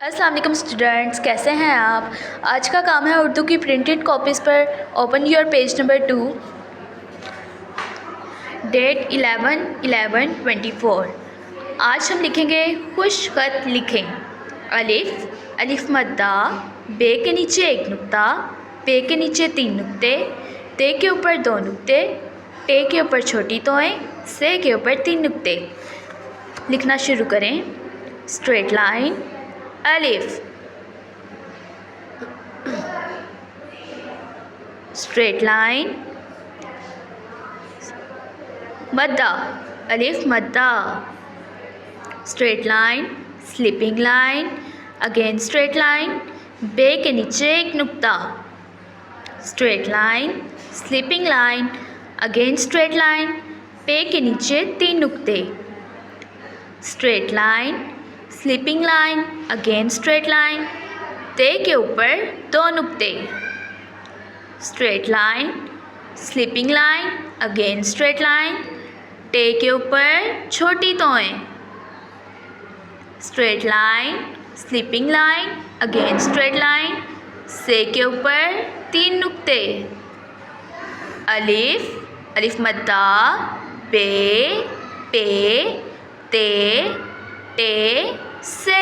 अस्सलाम वालेकुम स्टूडेंट्स, कैसे हैं आप। आज का काम है उर्दू की प्रिंटेड कॉपीज़ पर open your page number 2, date 11/11/24। आज हम लिखेंगे खुश खत लिखें। अलिफ, अलिफ मद्दा, बे के नीचे एक नुक्ता, पे के नीचे 3 नुक्ते, ते के ऊपर 2 नुक्ते, टे के ऊपर छोटी तोएं, से के ऊपर 3 नुक्ते। लिखना शुरू करें। स्ट्रेट लाइन, अलिफ, स्ट्रेट लाइन, मद्दा, अलिफ मद्दा, straight line, slipping line, again straight line, बे के नीचे एक नुक्ता, straight line, slipping line, again straight line, पे के नीचे 3 नुक्ते, straight line, slipping line, again straight line, ते के ऊपर 2 नुक्ते, straight line, slipping line, again straight line, टे के ऊपर छोटी तोएं, straight line, slipping line, again straight line, से के ऊपर 3 नुक्ते, अलिफ, अलिफ मद्दा, बे, पे, ते, टे, से।